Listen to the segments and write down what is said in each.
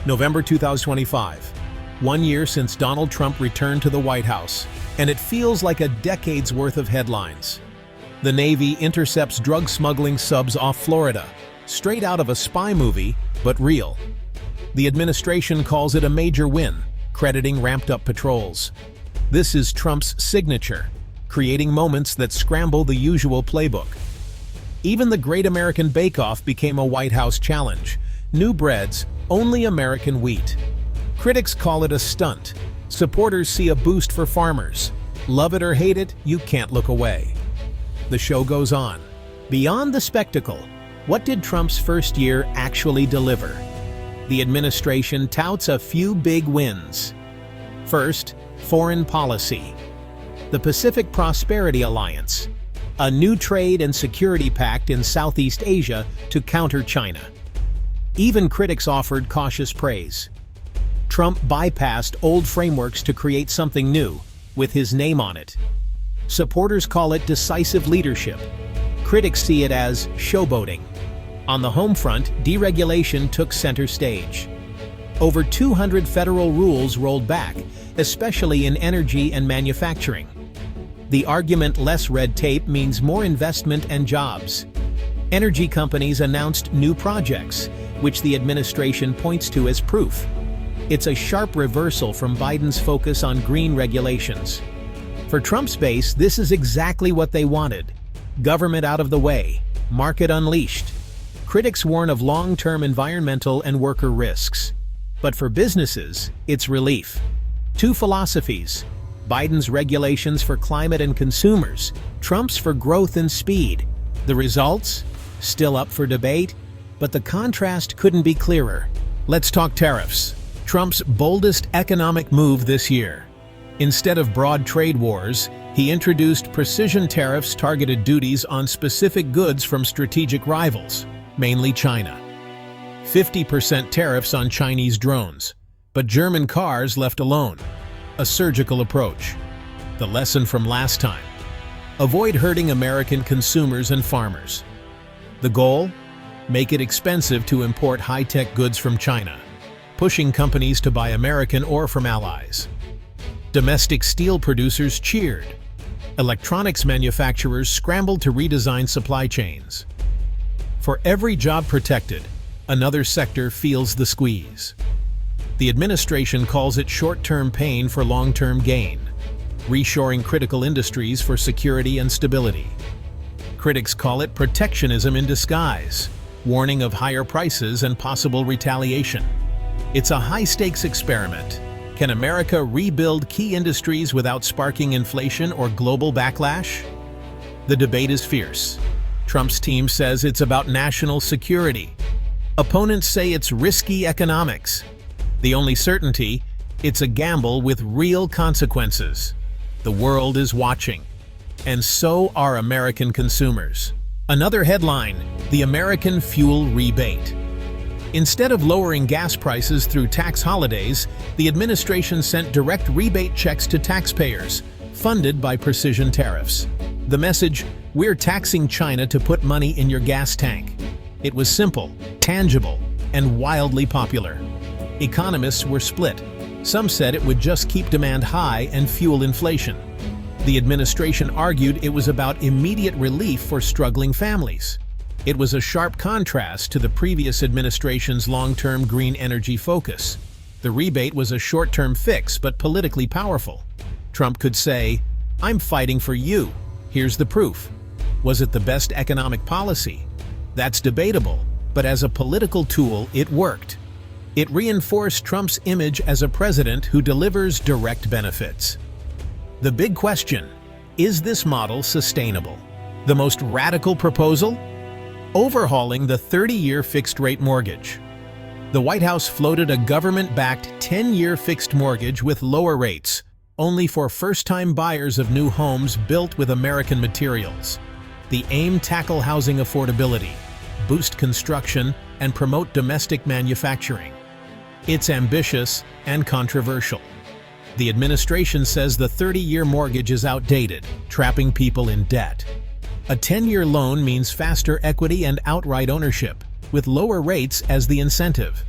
November 2025. 1 year since Donald Trump returned to the White House, and it feels like a decade's worth of headlines. The Navy intercepts drug smuggling subs off Florida, straight out of a spy movie, but real. The administration calls it a major win, crediting ramped-up patrols. This is Trump's signature, creating moments that scramble the usual playbook. Even the Great American Bake Off became a White House challenge. New breads, only American wheat. Critics call it a stunt. Supporters see a boost for farmers. Love it or hate it, you can't look away. The show goes on. Beyond the spectacle, what did Trump's first year actually deliver? The administration touts a few big wins. First, foreign policy. The Pacific Prosperity Alliance, a new trade and security pact in Southeast Asia to counter China. Even critics offered cautious praise. Trump bypassed old frameworks to create something new, with his name on it. Supporters call it decisive leadership. Critics see it as showboating. On the home front, deregulation took center stage. Over 200 federal rules rolled back, especially in energy and manufacturing. The argument less red tape means more investment and jobs. Energy companies announced new projects, which the administration points to as proof. It's a sharp reversal from Biden's focus on green regulations. For Trump's base, this is exactly what they wanted. Government out of the way, market unleashed. Critics warn of long-term environmental and worker risks. But for businesses, it's relief. Two philosophies: Biden's regulations for climate and consumers, Trump's for growth and speed. The results? Still up for debate, but the contrast couldn't be clearer. Let's talk tariffs. Trump's boldest economic move this year. Instead of broad trade wars, he introduced precision tariffs, targeted duties on specific goods from strategic rivals, mainly China. 50% tariffs on Chinese drones, but German cars left alone. A surgical approach. The lesson from last time: avoid hurting American consumers and farmers. The goal? Make it expensive to import high-tech goods from China, pushing companies to buy American or from allies. Domestic steel producers cheered. Electronics manufacturers scrambled to redesign supply chains. For every job protected, another sector feels the squeeze. The administration calls it short-term pain for long-term gain, reshoring critical industries for security and stability. Critics call it protectionism in disguise, warning of higher prices and possible retaliation. It's a high-stakes experiment. Can America rebuild key industries without sparking inflation or global backlash? The debate is fierce. Trump's team says it's about national security. Opponents say it's risky economics. The only certainty, it's a gamble with real consequences. The world is watching, and so are American consumers. Another headline: the American fuel rebate. Instead of lowering gas prices through tax holidays, the administration sent direct rebate checks to taxpayers, funded by precision tariffs. The message: we're taxing China to put money in your gas tank. It was simple, tangible, and wildly popular. Economists were split. Some said it would just keep demand high and fuel inflation. The administration argued it was about immediate relief for struggling families. It was a sharp contrast to the previous administration's long-term green energy focus. The rebate was a short-term fix, but politically powerful. Trump could say, "I'm fighting for you. Here's the proof." Was it the best economic policy? That's debatable, but as a political tool, it worked. It reinforced Trump's image as a president who delivers direct benefits. The big question: is this model sustainable? The most radical proposal? Overhauling the 30-year fixed-rate mortgage. The White House floated a government-backed 10-year fixed mortgage with lower rates, only for first-time buyers of new homes built with American materials. The aim: tackle housing affordability, boost construction, and promote domestic manufacturing. It's ambitious and controversial. The administration says the 30-year mortgage is outdated, trapping people in debt. A 10-year loan means faster equity and outright ownership, with lower rates as the incentive.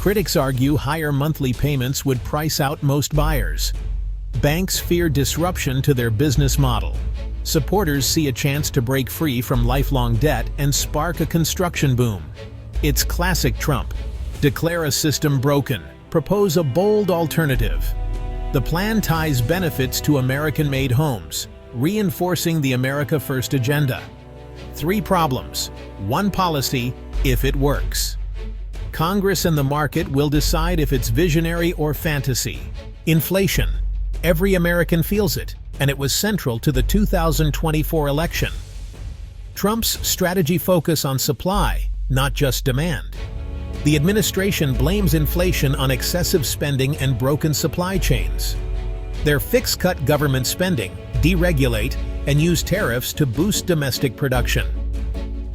Critics argue higher monthly payments would price out most buyers. Banks fear disruption to their business model. Supporters see a chance to break free from lifelong debt and spark a construction boom. It's classic Trump. Declare a system broken. Propose a bold alternative. The plan ties benefits to American-made homes, reinforcing the America First agenda. 3 problems, 1 policy, if it works. Congress and the market will decide if it's visionary or fantasy. Inflation. Every American feels it, and it was central to the 2024 election. Trump's strategy focus on supply, not just demand. The administration blames inflation on excessive spending and broken supply chains. Their fix-cut government spending, deregulate, and use tariffs to boost domestic production.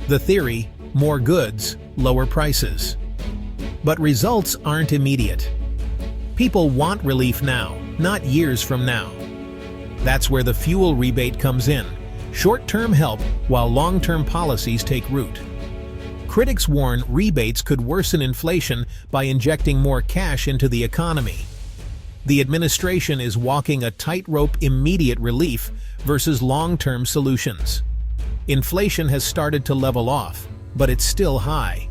The theory, more goods, lower prices. But results aren't immediate. People want relief now, not years from now. That's where the fuel rebate comes in. Short-term help while long-term policies take root. Critics warn rebates could worsen inflation by injecting more cash into the economy. The administration is walking a tightrope: immediate relief versus long-term solutions. Inflation has started to level off, but it's still high.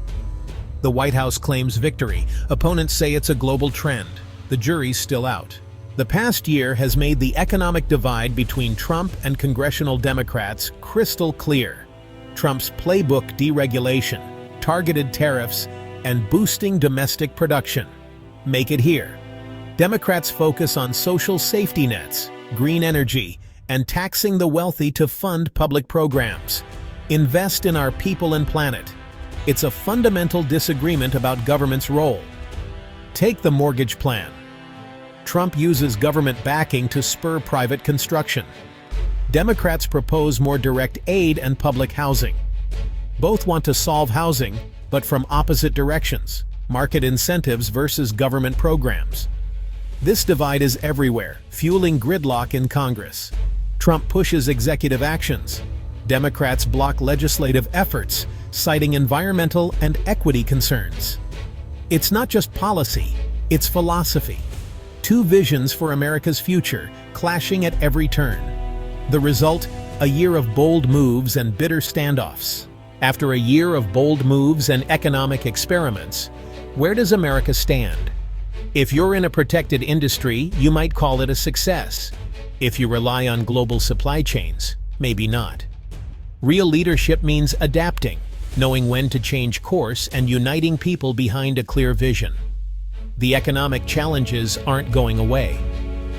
The White House claims victory. Opponents say it's a global trend. The jury's still out. The past year has made the economic divide between Trump and congressional Democrats crystal clear. Trump's playbook: deregulation, targeted tariffs, and boosting domestic production. Make it here. Democrats focus on social safety nets, green energy, and taxing the wealthy to fund public programs. Invest in our people and planet. It's a fundamental disagreement about government's role. Take the mortgage plan. Trump uses government backing to spur private construction. Democrats propose more direct aid and public housing. Both want to solve housing, but from opposite directions: market incentives versus government programs. This divide is everywhere, fueling gridlock in Congress. Trump pushes executive actions. Democrats block legislative efforts, citing environmental and equity concerns. It's not just policy, it's philosophy. 2 visions for America's future, clashing at every turn. The result, a year of bold moves and bitter standoffs. After a year of bold moves and economic experiments, where does America stand? If you're in a protected industry, you might call it a success. If you rely on global supply chains, maybe not. Real leadership means adapting, knowing when to change course, and uniting people behind a clear vision. The economic challenges aren't going away.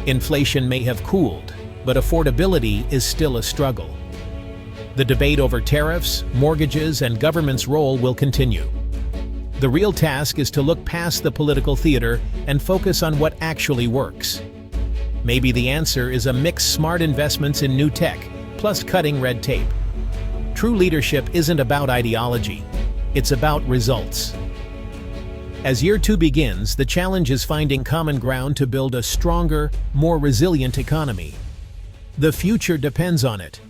Inflation may have cooled, but affordability is still a struggle. The debate over tariffs, mortgages, and government's role will continue. The real task is to look past the political theater and focus on what actually works. Maybe the answer is a mix: smart investments in new tech, plus cutting red tape. True leadership isn't about ideology, it's about results. As year 2 begins, the challenge is finding common ground to build a stronger, more resilient economy. The future depends on it.